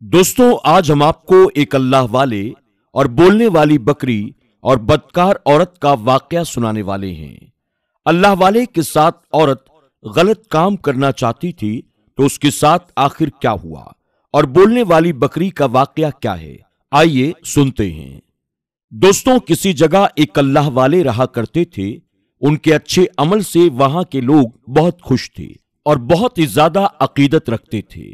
दोस्तों, आज हम आपको एक अल्लाह वाले और बोलने वाली बकरी और बदकार औरत का वाकया सुनाने वाले हैं। अल्लाह वाले के साथ औरत गलत काम करना चाहती थी, तो उसके साथ आखिर क्या हुआ और बोलने वाली बकरी का वाकया क्या है, आइए सुनते हैं। दोस्तों, किसी जगह एक अल्लाह वाले रहा करते थे। उनके अच्छे अमल से वहां के लोग बहुत खुश थे और बहुत ही ज्यादा अकीदत रखते थे।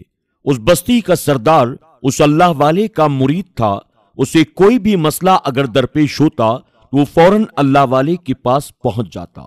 उस बस्ती का सरदार उस अल्लाह वाले का मुरीद था। उसे कोई भी मसला अगर दरपेश होता तो वो फौरन अल्लाह वाले के पास पहुंच जाता।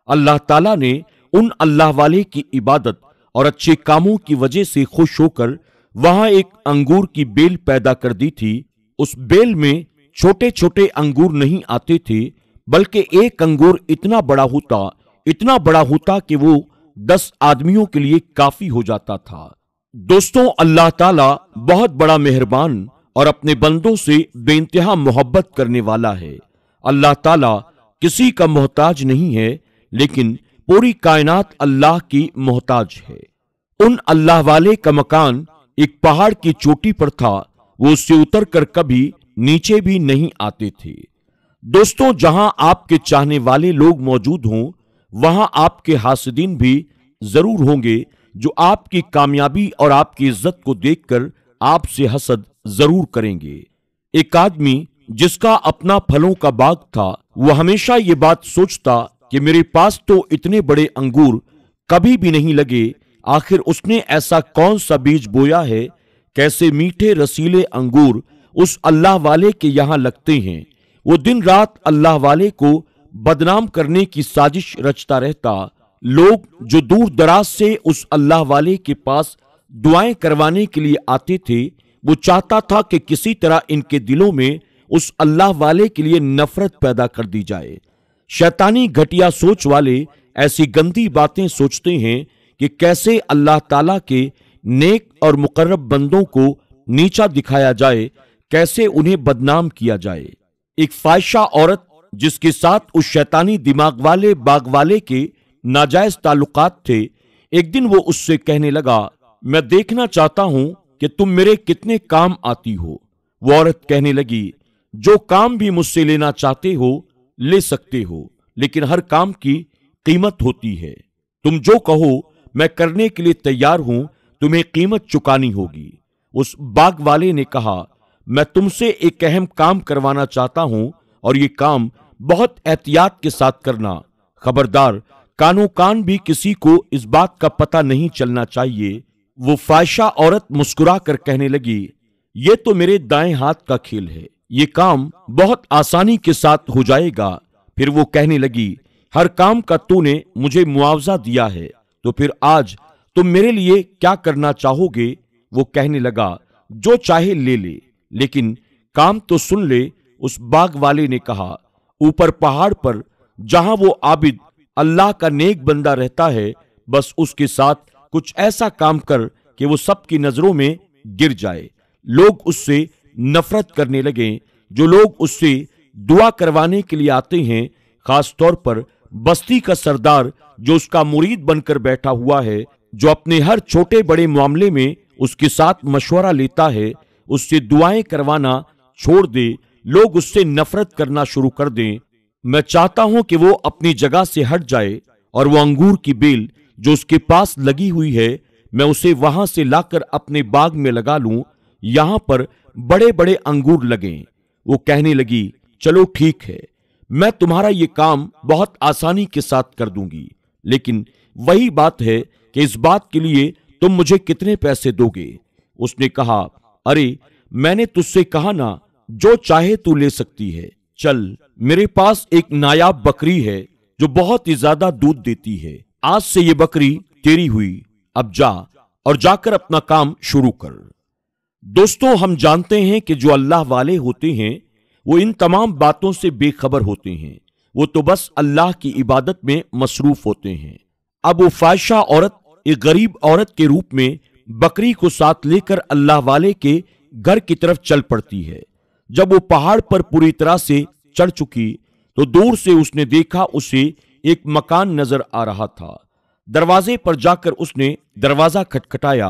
अल्लाह ताला ने उन अल्लाह वाले की इबादत और अच्छे कामों की वजह से खुश होकर वहां एक अंगूर की बेल पैदा कर दी थी। उस बेल में छोटे छोटे अंगूर नहीं आते थे, बल्कि एक अंगूर इतना बड़ा होता कि वो 10 आदमियों के लिए काफी हो जाता था। दोस्तों, अल्लाह ताला बहुत बड़ा मेहरबान और अपने बंदों से बेइंतहा मोहब्बत करने वाला है। अल्लाह ताला किसी का मोहताज नहीं है, लेकिन पूरी कायनात अल्लाह की मोहताज है। उन अल्लाह वाले का मकान एक पहाड़ की चोटी पर था। वो उससे उतर कर कभी नीचे भी नहीं आते थे। दोस्तों, जहां आपके चाहने वाले लोग मौजूद हों, वहां आपके हासिदीन भी जरूर होंगे, जो आपकी कामयाबी और आपकी इज्जत को देखकर आपसे हसद जरूर करेंगे। एक आदमी जिसका अपना फलों का बाग था, वह हमेशा ये बात सोचता कि मेरे पास तो इतने बड़े अंगूर कभी भी नहीं लगे। आखिर उसने ऐसा कौन सा बीज बोया है, कैसे मीठे रसीले अंगूर उस अल्लाह वाले के यहां लगते हैं। वो दिन रात अल्लाह वाले को बदनाम करने की साजिश रचता रहता। लोग जो दूर दराज से उस अल्लाह वाले के पास दुआएं करवाने के लिए आते थे, वो चाहता था कि किसी तरह इनके दिलों में उस अल्लाह वाले के लिए नफरत पैदा कर दी जाए। शैतानी घटिया सोच वाले ऐसी गंदी बातें सोचते हैं कि कैसे अल्लाह ताला के नेक और मुकर्रब बंदों को नीचा दिखाया जाए, कैसे उन्हें बदनाम किया जाए। एक फाहिशा औरत जिसके साथ उस शैतानी दिमाग वाले बाग वाले के नाजायज ताल्लुकात थे, एक दिन वो उससे कहने लगा, मैं देखना चाहता हूं कि तुम मेरे कितने काम आती हो। वो औरत कहने लगी, जो काम भी मुझसे लेना चाहते हो ले सकते हो, लेकिन हर काम की कीमत होती है। तुम जो कहो मैं करने के लिए तैयार हूं, तुम्हें कीमत चुकानी होगी। उस बाग वाले ने कहा, मैं तुमसे एक अहम काम करवाना चाहता हूं और ये काम बहुत एहतियात के साथ करना। खबरदार, कानो कान भी किसी को इस बात का पता नहीं चलना चाहिए। वो फाहिशा औरत मुस्कुरा कर कहने लगी, ये तो मेरे दाएं हाथ का खेल है, ये काम बहुत आसानी के साथ हो जाएगा। फिर वो कहने लगी, हर काम का तूने मुझे मुआवजा दिया है, तो फिर आज तुम मेरे लिए क्या करना चाहोगे। वो कहने लगा, जो चाहे ले ले, लेकिन काम तो सुन ले। उस बाग वाले ने कहा, ऊपर पहाड़ पर जहां वो आबिद अल्लाह का नेक बंदा रहता है, बस उसके साथ कुछ ऐसा काम कर कि वो सबकी नजरों में गिर जाए, लोग उससे नफरत करने लगे। जो लोग उससे दुआ करवाने के लिए आते हैं, खास तौर पर बस्ती का सरदार जो उसका मुरीद बनकर बैठा हुआ है, जो अपने हर छोटे बड़े मामले में उसके साथ मशवरा लेता है, उससे दुआएं करवाना छोड़ दे, लोग उससे नफरत करना शुरू कर दें। मैं चाहता हूं कि वो अपनी जगह से हट जाए और वो अंगूर की बेल जो उसके पास लगी हुई है, मैं उसे वहां से लाकर अपने बाग में लगा लूं, यहां पर बड़े बड़े अंगूर लगें। वो कहने लगी, चलो ठीक है, मैं तुम्हारा ये काम बहुत आसानी के साथ कर दूंगी, लेकिन वही बात है कि इस बात के लिए तुम मुझे कितने पैसे दोगे। उसने कहा, अरे मैंने तुझसे कहा ना, जो चाहे तू ले सकती है। चल, मेरे पास एक नायाब बकरी है जो बहुत ही ज्यादा दूध देती है। आज से ये बकरी तेरी हुई, अब जा और जाकर अपना काम शुरू कर। दोस्तों, हम जानते हैं कि जो अल्लाह वाले होते हैं वो इन तमाम बातों से बेखबर होते हैं। वो तो बस अल्लाह की इबादत में मसरूफ होते हैं। अब वो फाहिशा औरत एक गरीब औरत के रूप में बकरी को साथ लेकर अल्लाह वाले के घर की तरफ चल पड़ती है। जब वो पहाड़ पर पूरी तरह से चढ़ चुकी तो दूर से उसने देखा उसे एक मकान नजर आ रहा था। दरवाजे पर जाकर उसने दरवाजा खटखटाया।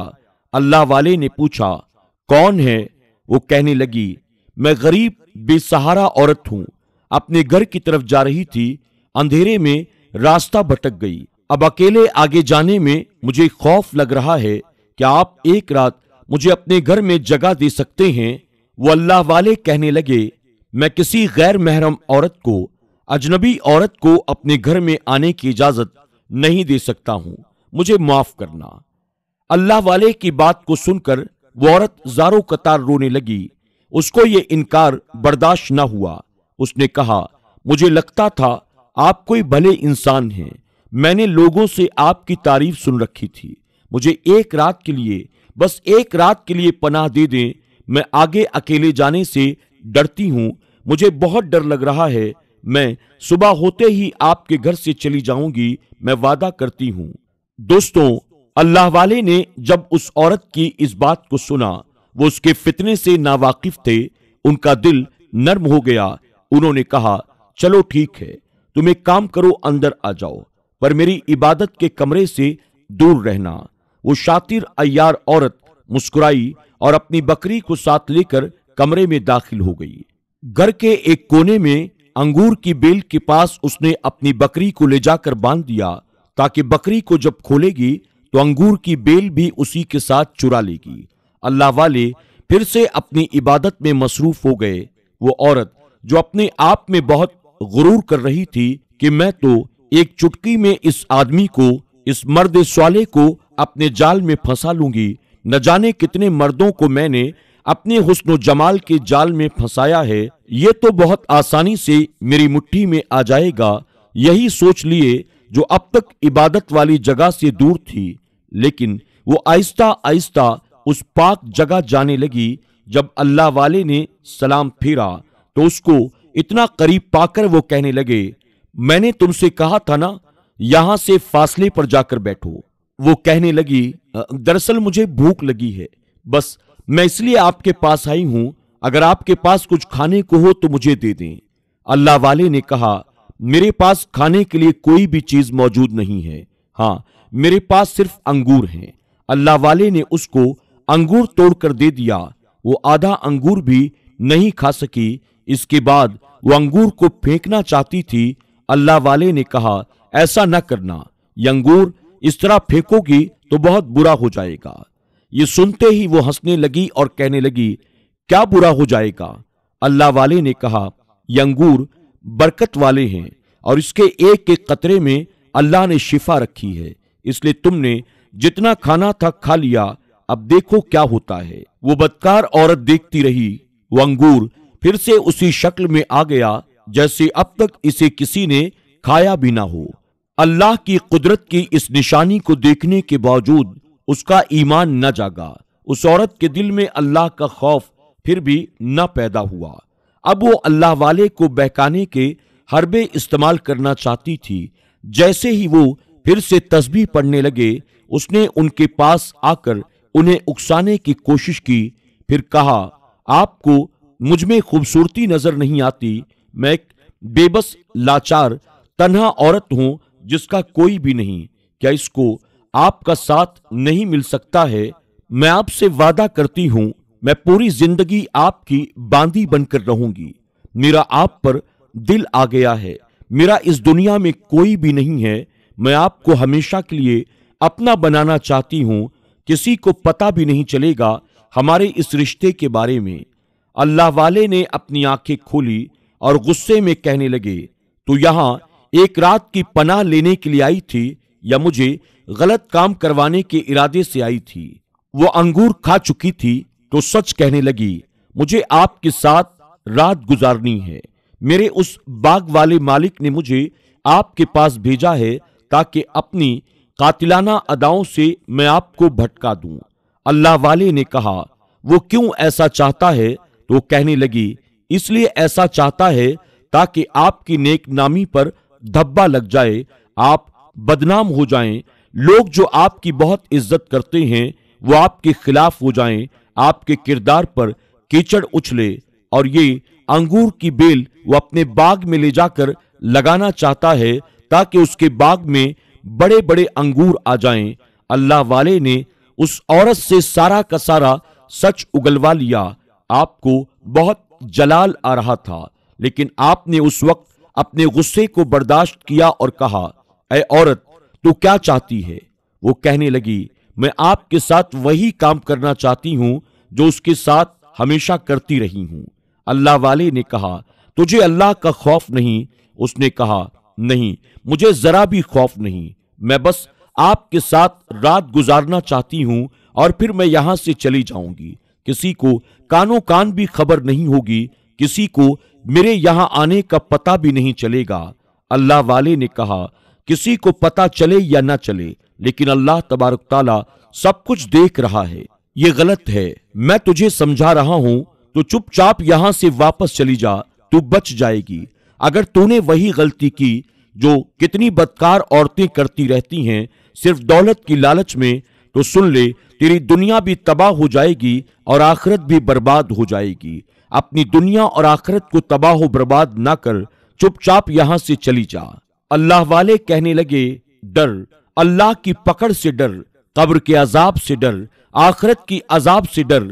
अल्लाह वाले ने पूछा, कौन है? वो कहने लगी, मैं गरीब बेसहारा औरत हूं, अपने घर की तरफ जा रही थी, अंधेरे में रास्ता भटक गई। अब अकेले आगे जाने में मुझे खौफ लग रहा है। क्या आप एक रात मुझे अपने घर में जगह दे सकते हैं? वो अल्लाह वाले कहने लगे, मैं किसी गैर महरम औरत को, अजनबी औरत को अपने घर में आने की इजाजत नहीं दे सकता हूं, मुझे माफ करना। अल्लाह वाले की बात को सुनकर वो औरत ज़ारो कतार रोने लगी। उसको ये इनकार बर्दाश्त न हुआ। उसने कहा, मुझे लगता था आप कोई भले इंसान हैं। मैंने लोगों से आपकी तारीफ सुन रखी थी। मुझे एक रात के लिए, बस एक रात के लिए पनाह दे दें। मैं आगे अकेले जाने से डरती हूं, मुझे बहुत डर लग रहा है। मैं सुबह होते ही आपके घर से चली जाऊंगी, मैं वादा करती हूं। दोस्तों, अल्लाह वाले ने जब उस औरत की इस बात को सुना, वो उसके फितने से नावाकिफ थे, उनका दिल नर्म हो गया। उन्होंने कहा, चलो ठीक है, तुम एक काम करो, अंदर आ जाओ, पर मेरी इबादत के कमरे से दूर रहना। वो शातिर अय्यार औरत मुस्कुराई और अपनी बकरी को साथ लेकर कमरे में दाखिल हो गई। घर के एक कोने में अंगूर की बेल के पास उसने अपनी बकरी को ले जाकर बांध दिया, ताकि बकरी को जब खोलेगी तो अंगूर की बेल भी उसी के साथ चुरा लेगी। अल्लाह वाले फिर से अपनी इबादत में मसरूफ हो गए। वो औरत जो अपने आप में बहुत गुरूर कर रही थी कि मैं तो एक चुटकी में इस आदमी को, इस मर्द स्वाले को अपने जाल में फंसा लूंगी, न जाने कितने मर्दों को मैंने अपने हुस्न जमाल के जाल में फंसाया है, ये तो बहुत आसानी से मेरी मुट्ठी में आ जाएगा। यही सोच लिए जो अब तक इबादत वाली जगह से दूर थी, लेकिन वो आहिस्ता आहिस्ता उस पाक जगह जाने लगी। जब अल्लाह वाले ने सलाम फेरा तो उसको इतना करीब पाकर वो कहने लगे, मैंने तुमसे कहा था ना, यहां से फासले पर जाकर बैठो। वो कहने लगी, दरअसल मुझे भूख लगी है, बस मैं इसलिए आपके पास आई हूं। अगर आपके पास कुछ खाने को हो तो मुझे दे दें। अल्लाह वाले ने कहा, मेरे पास खाने के लिए कोई भी चीज मौजूद नहीं है, हाँ, मेरे पास सिर्फ अंगूर हैं। अल्लाह वाले ने उसको अंगूर तोड़कर दे दिया। वो आधा अंगूर भी नहीं खा सकी। इसके बाद वो अंगूर को फेंकना चाहती थी। अल्लाह वाले ने कहा, ऐसा न करना, ये अंगूर इस तरह फेंकोगी तो बहुत बुरा हो जाएगा। ये सुनते ही वो हंसने लगी और कहने लगी, क्या बुरा हो जाएगा? अल्लाह वाले ने कहा, ये अंगूर बरकत वाले हैं और इसके एक एक कतरे में अल्लाह ने शिफा रखी है, इसलिए तुमने जितना खाना था खा लिया, अब देखो क्या होता है। वो बदकार औरत देखती रही। वो अंगूर फिर से उसी शक्ल में आ गया जैसे अब तक इसे किसी ने खाया भी ना हो। अल्लाह की कुदरत की इस निशानी को देखने के बावजूद उसका ईमान न जागा। उस औरत के दिल में अल्लाह का खौफ फिर भी न पैदा हुआ। अब वो अल्लाह वाले को बहकाने के हरबे इस्तेमाल करना चाहती थी। जैसे ही वो फिर से तस्बीह पढ़ने लगे, उसने उनके पास आकर उन्हें उकसाने की कोशिश की। फिर कहा, आपको मुझ में खूबसूरती नजर नहीं आती? मैं एक बेबस लाचार तन्हा औरत हूं जिसका कोई भी नहीं। क्या इसको आपका साथ नहीं मिल सकता है? मैं आपसे वादा करती हूं, मैं पूरी जिंदगी आपकी बांदी बनकर रहूंगी। मेरा आप पर दिल आ गया है। मेरा इस दुनिया में कोई भी नहीं है। मैं आपको हमेशा के लिए अपना बनाना चाहती हूं। किसी को पता भी नहीं चलेगा हमारे इस रिश्ते के बारे में। अल्लाह वाले ने अपनी आंखें खोली और गुस्से में कहने लगे, तू यहां एक रात की पनाह लेने के लिए आई थी या मुझे गलत काम करवाने के इरादे से आई थी? वो अंगूर खा चुकी थी तो सच कहने लगी, मुझे आपके साथ रात गुजारनी है। मेरे उस बाग वाले मालिक ने मुझे आपके पास भेजा है ताकि अपनी कातिलाना अदाओं से मैं आपको भटका दूं। अल्लाह वाले ने कहा, वो क्यों ऐसा चाहता है? तो वो कहने लगी, इसलिए ऐसा चाहता है ताकि आपकी नेक नामी पर धब्बा लग जाए, आप बदनाम हो जाएं। लोग जो आपकी बहुत इज्जत करते हैं वो आपके खिलाफ हो जाएं, आपके किरदार पर कीचड़ उछले। और ये अंगूर की बेल वो अपने बाग में ले जाकर लगाना चाहता है ताकि उसके बाग में बड़े बड़े अंगूर आ जाएं। अल्लाह वाले ने उस औरत से सारा का सारा सच उगलवा लिया। आपको बहुत जलाल आ रहा था, लेकिन आपने उस वक्त अपने गुस्से को बर्दाश्त किया और कहा, ऐ औरत, तू क्या चाहती है? वो कहने लगी, मैं आपके साथ वही काम करना चाहती हूं जो उसके साथ हमेशा करती रही हूं। अल्लाह वाले ने कहा, तुझे अल्लाह का खौफ नहीं? उसने कहा, नहीं, मुझे जरा भी खौफ नहीं, मैं बस आपके साथ रात गुजारना चाहती हूं और फिर मैं यहां से चली जाऊंगी। किसी को कानो कान भी खबर नहीं होगी, किसी को मेरे यहां आने का पता भी नहीं चलेगा। अल्लाह वाले ने कहा, किसी को पता चले या ना चले, लेकिन अल्लाह तबारक ताला सब कुछ देख रहा है। ये गलत है, मैं तुझे समझा रहा हूं, तो चुपचाप यहां से वापस चली जा, तू बच जाएगी। अगर तूने वही गलती की जो कितनी बदकार औरतें करती रहती हैं, सिर्फ दौलत की लालच में, तो सुन ले, तेरी दुनिया भी तबाह हो जाएगी और आखिरत भी बर्बाद हो जाएगी। अपनी दुनिया और आखिरत को तबाह और बर्बाद ना कर, चुपचाप यहां से चली जा। अल्लाह वाले कहने लगे, डर, अल्लाह की पकड़ से डर, कब्र के अजाब से डर, आखिरत की अजाब से डर,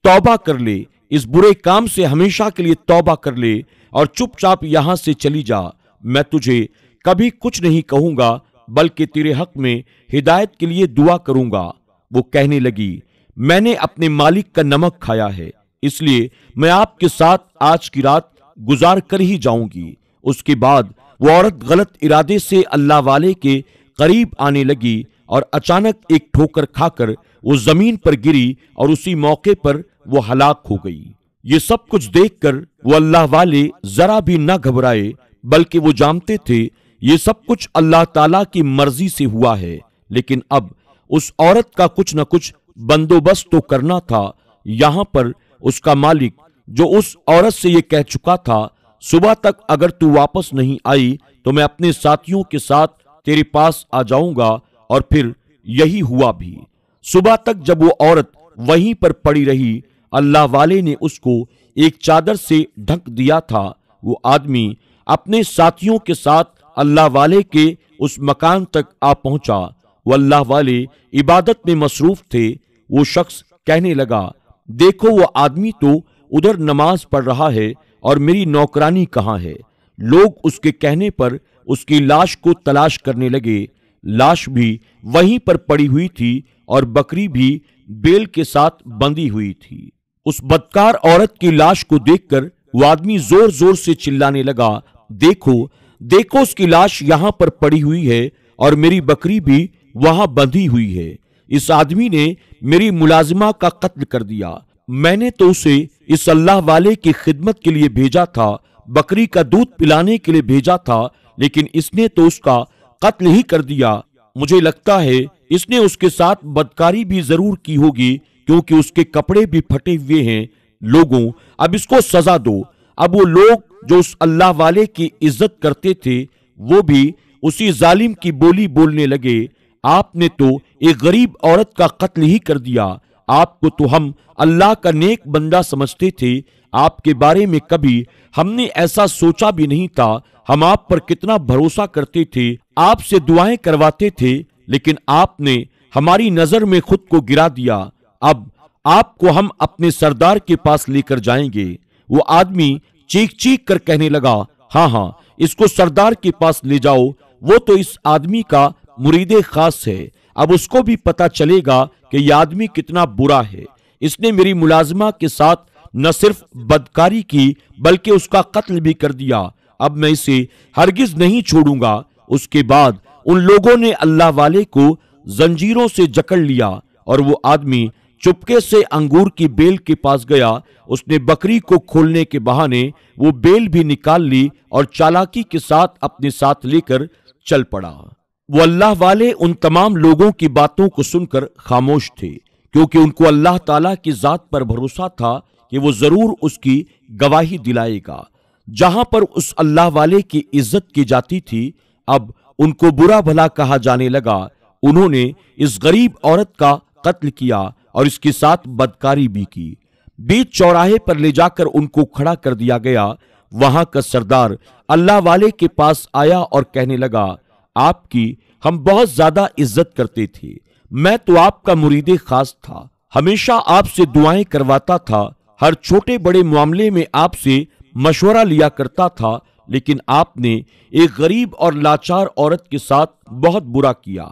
तौबा कर ले, इस बुरे काम से हमेशा के लिए तौबा कर ले और चुपचाप यहां से चली जा। मैं तुझे कभी कुछ नहीं कहूंगा, बल्कि तेरे हक में हिदायत के लिए दुआ करूंगा। वो कहने लगी, मैंने अपने मालिक का नमक खाया है, इसलिए मैं आपके साथ आज की रात गुजार कर ही जाऊंगी। उसके बाद वो औरत गलत इरादे से अल्लाह वाले के करीब आने लगी और अचानक एक ठोकर खाकर वो जमीन पर गिरी और उसी मौके पर वो हलाक हो गई। ये सब कुछ देखकर वो अल्लाह वाले जरा भी न घबराए, बल्कि वो जानते थे ये सब कुछ अल्लाह ताला की मर्जी से हुआ है। लेकिन अब उस औरत का कुछ न कुछ बंदोबस्त तो करना था। यहां पर उसका मालिक, जो उस औरत से ये कह चुका था, सुबह तक अगर तू वापस नहीं आई तो मैं अपने साथियों के साथ तेरे पास आ जाऊंगा, और फिर यही हुआ भी। सुबह तक जब वो औरत वहीं पर पड़ी रही, अल्लाह वाले ने उसको एक चादर से ढक दिया था। वो आदमी अपने साथियों के साथ अल्लाह वाले के उस मकान तक आ पहुंचा। वो अल्लाह वाले इबादत में मसरूफ थे। वो शख्स कहने लगा, देखो वो आदमी तो उधर नमाज पढ़ रहा है और मेरी नौकरानी कहाँ है? लोग उसके कहने पर उसकी लाश को तलाश करने लगे। लाश भी वहीं पर पड़ी हुई थी और बकरी भी बेल के साथ बंधी हुई थी। उस बदकार औरत की लाश को देखकर वो आदमी जोर जोर से चिल्लाने लगा, देखो देखो, उसकी लाश यहां पर पड़ी हुई है और मेरी बकरी भी वहां बंधी हुई है। इस आदमी ने मेरी मुलाजिमा का कत्ल कर दिया। मैंने तो उसे इस अल्लाह वाले की खिदमत के लिए भेजा था, बकरी का दूध पिलाने के लिए भेजा था, लेकिन इसने तो उसका कत्ल ही कर दिया। मुझे लगता है इसने उसके साथ बदकारी भी जरूर की होगी, क्योंकि उसके कपड़े भी फटे हुए हैं। लोगों, अब इसको सजा दो। अब वो लोग जो उस अल्लाह वाले की इज्जत करते थे, वो भी उसी जालिम की बोली बोलने लगे, आपने तो एक गरीब औरत का कत्ल ही कर दिया। आपको तो हम अल्लाह का नेक बंदा समझते थे, आपके बारे में कभी हमने ऐसा सोचा भी नहीं था। हम आप पर कितना भरोसा करते थे, आपसे दुआएं करवाते थे, लेकिन आपने हमारी नजर में खुद को गिरा दिया। अब आपको हम अपने सरदार के पास लेकर जाएंगे। वो आदमी चीख चीख कर कहने लगा, हाँ हाँ, इसको सरदार के पास ले जाओ, वो तो इस आदमी का मुरीदे खास है। अब उसको भी पता चलेगा कि यह आदमी कितना बुरा है। इसने मेरी मुलाजिमा के साथ न सिर्फ बदकारी की, बल्कि उसका कत्ल भी कर दिया। अब मैं इसे हरगिज नहीं छोड़ूंगा। उसके बाद उन लोगों ने अल्लाह वाले को जंजीरों से जकड़ लिया और वो आदमी चुपके से अंगूर की बेल के पास गया। उसने बकरी को खोलने के बहाने वो बेल भी निकाल ली और चालाकी के साथ अपने साथ लेकर चल पड़ा। वो अल्लाह वाले उन तमाम लोगों की बातों को सुनकर खामोश थे, क्योंकि उनको अल्लाह ताला की जात पर भरोसा था कि वो जरूर उसकी गवाही दिलाएगा। जहां पर उस अल्लाह वाले की इज्जत की जाती थी, अब उनको बुरा भला कहा जाने लगा। उन्होंने इस गरीब औरत का कत्ल किया और इसके साथ बदकारी भी की। बीच चौराहे पर ले जाकर उनको खड़ा कर दिया गया। वहां का सरदार अल्लाह वाले के पास आया और कहने लगा, आपकी हम बहुत ज्यादा इज्जत करते थे, मैं तो आपका मुरीदे खास था, ہمیشہ آپ سے دعائیں کرواتا تھا، ہر چھوٹے بڑے معاملے میں آپ سے مشورہ لیا کرتا تھا، لیکن آپ نے ایک غریب اور لاچار عورت کے ساتھ بہت برا کیا۔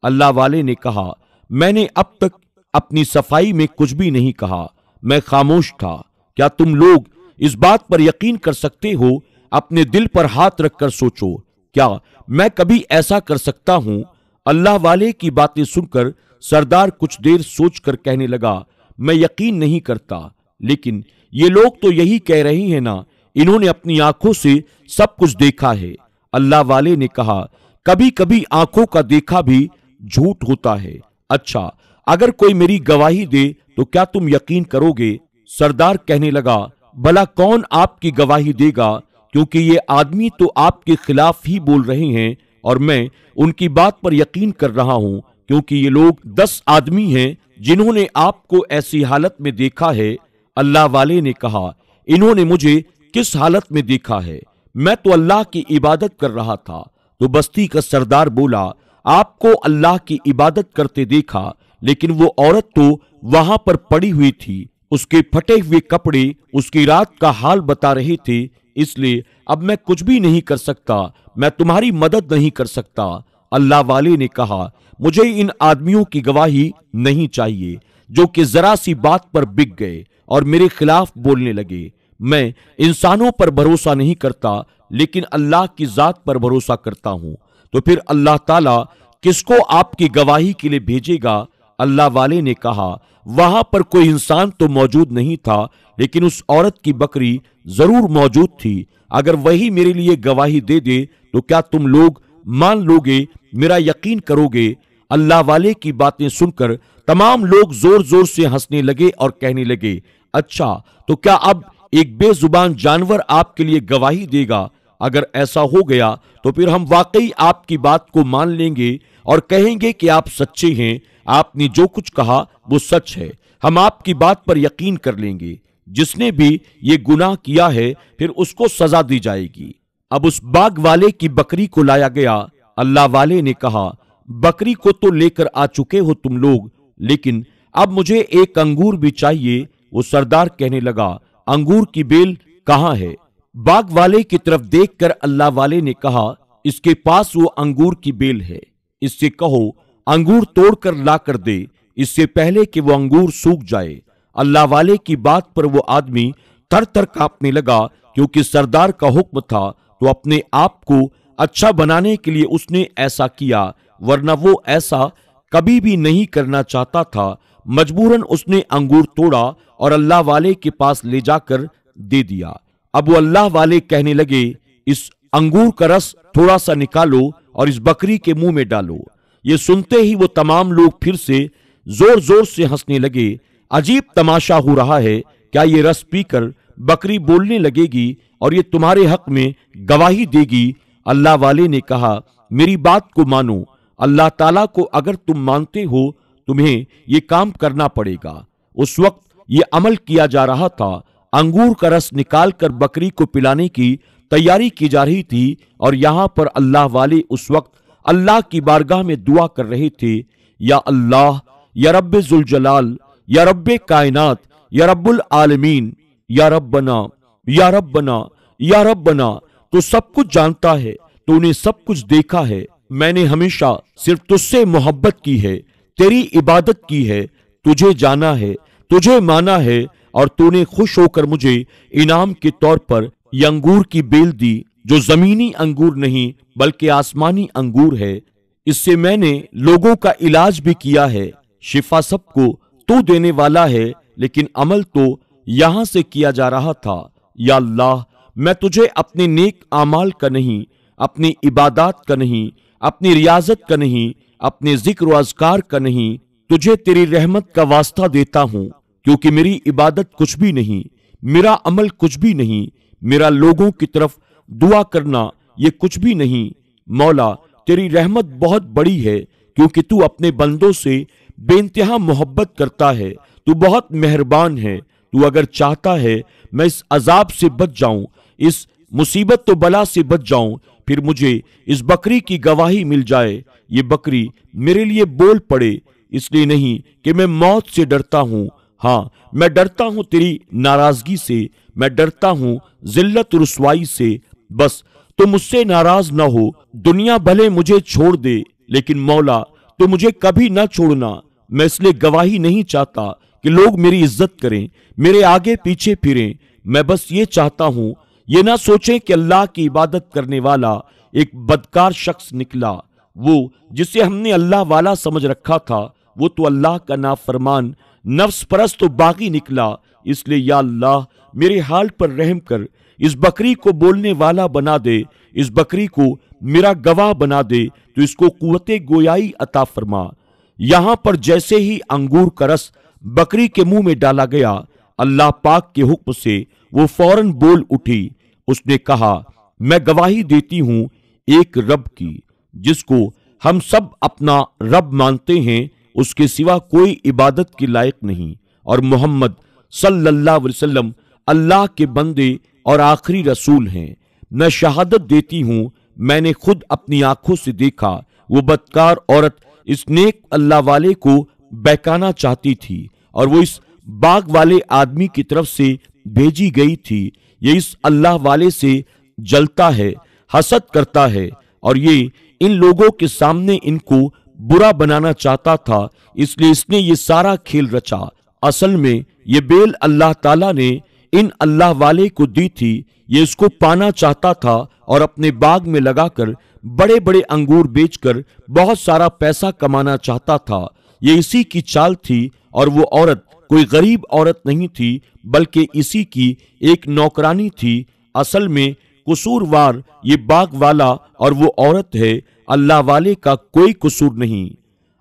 اللہ والے نے کہا، میں نے اب تک اپنی صفائی میں کچھ بھی نہیں کہا، میں خاموش تھا۔ کیا تم لوگ اس بات پر یقین کر سکتے ہو؟ اپنے دل پر ہاتھ رکھ کر سوچو، کیا میں کبھی ایسا کر سکتا ہوں؟ اللہ والے کی باتیں سن کر سردار کچھ دیر سوچ کر کہنے لگا، میں یقین نہیں کرتا، لیکن یہ لوگ تو یہی کہہ رہے ہیں نا، انہوں نے اپنی آنکھوں سے سب کچھ دیکھا ہے۔ اللہ والے نے کہا، کبھی کبھی آنکھوں کا دیکھا بھی جھوٹ ہوتا ہے۔ اچھا، اگر کوئی میری گواہی دے تو کیا تم یقین کرو گے؟ سردار کہنے لگا، بھلا کون آپ کی گواہی دے گا، کیونکہ یہ آدمی تو آپ کے خلاف ہی بول رہے ہیں اور میں ان کی بات پر یقین کر رہا ہوں، کیونکہ یہ لوگ 10 آدمی ہیں جنہوں نے آپ کو ایسی حالت میں دیکھا ہے۔ اللہ والے نے کہا، انہوں نے مجھے کس حالت میں دیکھا ہے؟ میں تو اللہ کی عبادت کر رہا تھا۔ تو بستی کا سردار بولا، آپ کو اللہ کی عبادت کرتے دیکھا، لیکن وہ عورت تو وہاں پر پڑی ہوئی تھی، اس کے پھٹے ہوئے کپڑے اس کی رات کا حال بتا رہے تھے، اس لیے اب میں کچھ بھی نہیں کر سکتا، میں تمہاری مدد نہیں کر سکتا۔ اللہ والے نے کہا، مجھے ان آدمیوں کی گواہی نہیں چاہیے جو کہ ذرا سی بات پر بک گئے اور میرے خلاف بولنے لگے۔ میں انسانوں پر بھروسہ نہیں کرتا، لیکن اللہ کی ذات پر بھروسہ کرتا ہوں۔ تو پھر اللہ تعالیٰ کس کو آپ کی گواہی کے لیے بھیجے گا؟ اللہ والے نے کہا، وہاں پر کوئی انسان تو موجود نہیں تھا، لیکن اس عورت کی بکری ضرور موجود تھی۔ اگر وہی میرے لیے گواہی دے دے تو کیا تم لوگ مان لو گے، میرا یقین کرو گے؟ اللہ والے کی باتیں سن کر تمام لوگ زور زور سے ہنسنے لگے اور کہنے لگے، اچھا، تو کیا اب ایک بے زبان جانور آپ کے لیے گواہی دے گا؟ اگر ایسا ہو گیا تو پھر ہم واقعی آپ کی بات کو مان لیں گے اور کہیں گے کہ آپ سچے ہیں، آپ نے جو کچھ کہا وہ سچ ہے، ہم آپ کی بات پر یقین کر لیں گے۔ جس نے بھی یہ گناہ کیا ہے پھر اس کو سزا دی جائے گی۔ اب اس باغ والے کی بکری کو لایا گیا۔ اللہ والے نے کہا، بکری کو تو لے کر آ چکے ہو تم لوگ، لیکن اب مجھے ایک انگور بھی چاہیے۔ وہ سردار کہنے لگا، انگور کی بیل کہاں ہے؟ باغ والے کی طرف دیکھ کر اللہ والے نے کہا، اس کے پاس وہ انگور کی بیل ہے، اس سے کہو انگور توڑ کر لا کر دے، اس سے پہلے کہ وہ انگور سوکھ جائے۔ اللہ والے کی بات پر وہ آدمی تھر تھر کانپنے لگا، کیونکہ سردار کا حکم تھا، تو اپنے آپ کو اچھا بنانے کے لیے اس نے ایسا کیا، ورنہ وہ ایسا کبھی بھی نہیں کرنا چاہتا تھا۔ مجبوراً اس نے انگور توڑا اور اللہ والے کے پاس لے جا کر دے دیا۔ اب وہ اللہ والے کہنے لگے، اس انگور کا رس تھوڑا سا نکالو اور اس بکری کے منہ میں ڈالو۔ یہ سنتے ہی وہ تمام لوگ پھر سے زور زور سے ہنسنے لگے۔ عجیب تماشا ہو رہا ہے، کیا یہ رس پی کر بکری بولنے لگے گی اور یہ تمہارے حق میں گواہی دے گی؟ اللہ والے نے کہا، میری بات کو مانو، اللہ تعالیٰ کو اگر تم مانتے ہو تمہیں یہ کام کرنا پڑے گا۔ اس وقت یہ عمل کیا جا رہا تھا، انگور کا رس نکال کر بکری کو پلانے کی تیاری کی جا رہی تھی، اور یہاں پر اللہ والے اس وقت اللہ کی بارگاہ میں دعا کر رہے تھے، یا اللہ، یا رب ذوالجلال، یا رب کائنات، یا رب العالمین، یا ربنا، یا ربنا، یا ربنا، تو سب کچھ جانتا ہے، تو نے سب کچھ دیکھا ہے، میں نے ہمیشہ صرف تجھ سے محبت کی ہے، تیری عبادت کی ہے، تجھے جانا ہے، تجھے مانا ہے، اور تو نے خوش ہو کر مجھے انعام کے طور پر یہ انگور کی بیل دی، جو زمینی انگور نہیں بلکہ آسمانی انگور ہے۔ اس سے میں نے لوگوں کا علاج بھی کیا ہے، شفا سب کو تو دینے والا ہے، لیکن عمل تو یہاں سے کیا جا رہا تھا۔ یا اللہ، میں تجھے اپنے نیک اعمال کا نہیں، اپنی عبادات کا نہیں، اپنی ریاضت کا نہیں، اپنے ذکر و اذکار کا نہیں، تجھے تیری رحمت کا واسطہ دیتا ہوں، کیونکہ میری عبادت کچھ بھی نہیں، میرا عمل کچھ بھی نہیں، میرا لوگوں کی طرف دعا کرنا یہ کچھ بھی نہیں۔ مولا، تیری رحمت بہت بڑی ہے، کیونکہ تو اپنے بندوں سے بے انتہا محبت کرتا ہے، تو بہت مہربان ہے۔ تو اگر چاہتا ہے میں اس عذاب سے بچ جاؤں، اس مصیبت و بلا سے بچ جاؤں، پھر مجھے اس بکری کی گواہی مل جائے، یہ بکری میرے لیے بول پڑے، इसलिए नहीं कि मैं मौत से डरता हूं, हाँ मैं डरता हूं तेरी नाराजगी से, मैं डरता हूं जिल्लत रुसवाई से। बस तुम मुझसे नाराज ना हो। दुनिया भले मुझे छोड़ दे, लेकिन मौला तो मुझे कभी ना छोड़ना। मैं इसलिए गवाही नहीं चाहता कि लोग मेरी इज्जत करें, मेरे आगे पीछे फिरें। मैं बस ये चाहता हूं, ये ना सोचें कि अल्लाह की इबादत करने वाला एक बदकार शख्स निकला। वो जिसे हमने अल्लाह वाला समझ रखा था, वो तो अल्लाह का नाफरमान, नफ्स परस्त तो बागी निकला। इसलिए या अल्लाह मेरे हाल पर रहम कर, इस बकरी को बोलने वाला बना दे, इस बकरी को मेरा गवाह बना दे, तो इसको कुव्वते गोयाई अता फरमा। यहां पर जैसे ही अंगूर का रस बकरी के मुंह में डाला गया, अल्लाह पाक के हुक्म से वो फौरन बोल उठी। उसने कहा, मैं गवाही देती हूं एक रब की, जिसको हम सब अपना रब मानते हैं, उसके सिवा कोई इबादत के लायक नहीं, और मोहम्मद सल्लल्लाहु अलैहि वसल्लम अल्लाह के बंदे और आखिरी रसूल हैं। मैं शहादत देती हूं, मैंने खुद अपनी आंखों से देखा, वो बदकार औरत इस नेक अल्लाह वाले को बहकाना चाहती थी, और वो इस बाग वाले आदमी की तरफ से भेजी गई थी। ये इस अल्लाह वाले से जलता है, हसद करता है, और ये इन लोगों के सामने इनको बुरा बनाना चाहता था, इसलिए इसने ये सारा खेल रचा। असल में ये बेल अल्लाह ताला ने इन अल्लाह वाले को दी थी। ये इसको पाना चाहता था और अपने बाग में लगाकर बड़े बड़े अंगूर बेचकर बहुत सारा पैसा कमाना चाहता था। ये इसी की चाल थी, और वो औरत कोई गरीब औरत नहीं थी, बल्कि इसी की एक नौकरानी थी। असल में कसूरवार ये बाग वाला और वो औरत है, अल्लाह वाले का कोई कसूर नहीं।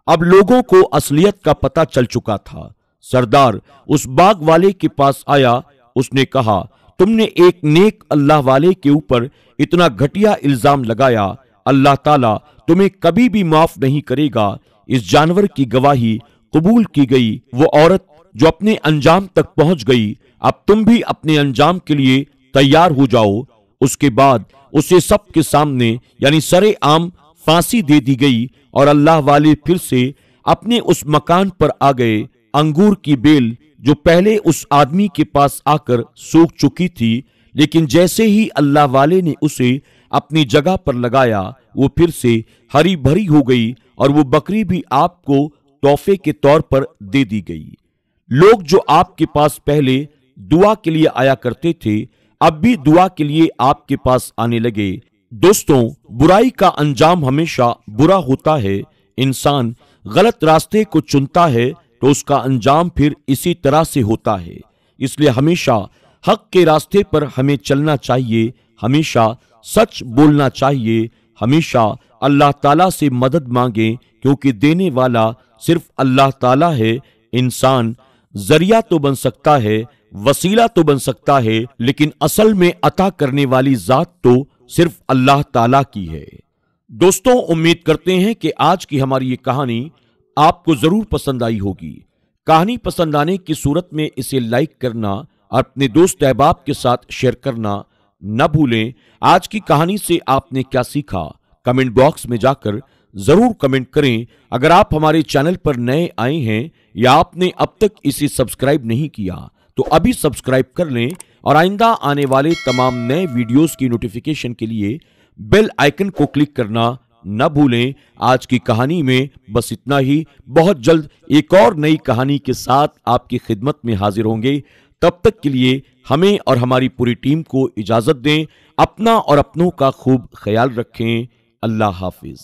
अब लोगों को असलियत का पता चल चुका था। सरदार उस बाग वाले के पास आया। उसने कहा, तुमने एक नेक अल्लाह वाले के ऊपर इतना घटिया इल्जाम लगाया, अल्लाह ताला तुम्हें कभी भी माफ नहीं करेगा। इस जानवर की गवाही कबूल की गई। वो औरत जो अपने अंजाम तक पहुंच गई, अब तुम भी अपने अंजाम के लिए तैयार हो जाओ। उसके बाद उसे सबके सामने यानी सरे आम फांसी दे दी गई, और अल्लाह वाले फिर से अपने उस मकान पर आ गए। अंगूर की बेल जो पहले उस आदमी के पास आकर सूख चुकी थी, लेकिन जैसे ही अल्लाह वाले ने उसे अपनी जगह पर लगाया, वो फिर से हरी भरी हो गई, और वो बकरी भी आपको तोहफे के तौर पर दे दी गई। लोग जो आपके पास पहले दुआ के लिए आया करते थे, अब भी दुआ के लिए आपके पास आने लगे। दोस्तों, बुराई का अंजाम हमेशा बुरा होता है। इंसान गलत रास्ते को चुनता है तो उसका अंजाम फिर इसी तरह से होता है। इसलिए हमेशा हक के रास्ते पर हमें चलना चाहिए, हमेशा सच बोलना चाहिए, हमेशा अल्लाह ताला से मदद मांगे, क्योंकि देने वाला सिर्फ अल्लाह ताला है। इंसान जरिया तो बन सकता है, वसीला तो बन सकता है, लेकिन असल में अता करने वाली जात तो सिर्फ अल्लाह ताला की है। दोस्तों, उम्मीद करते हैं कि आज की हमारी ये कहानी आपको जरूर पसंद आई होगी। कहानी पसंद आने की सूरत में इसे लाइक करना और अपने दोस्त अहबाब के साथ शेयर करना न भूलें। आज की कहानी से आपने क्या सीखा, कमेंट बॉक्स में जाकर जरूर कमेंट करें। अगर आप हमारे चैनल पर नए आए हैं या आपने अब तक इसे सब्सक्राइब नहीं किया, तो अभी सब्सक्राइब कर लें, और आइंदा आने वाले तमाम नए वीडियोस की नोटिफिकेशन के लिए बेल आइकन को क्लिक करना न भूलें। आज की कहानी में बस इतना ही। बहुत जल्द एक और नई कहानी के साथ आपकी खिदमत में हाजिर होंगे। तब तक के लिए हमें और हमारी पूरी टीम को इजाजत दें। अपना और अपनों का खूब ख्याल रखें। अल्लाह हाफिज।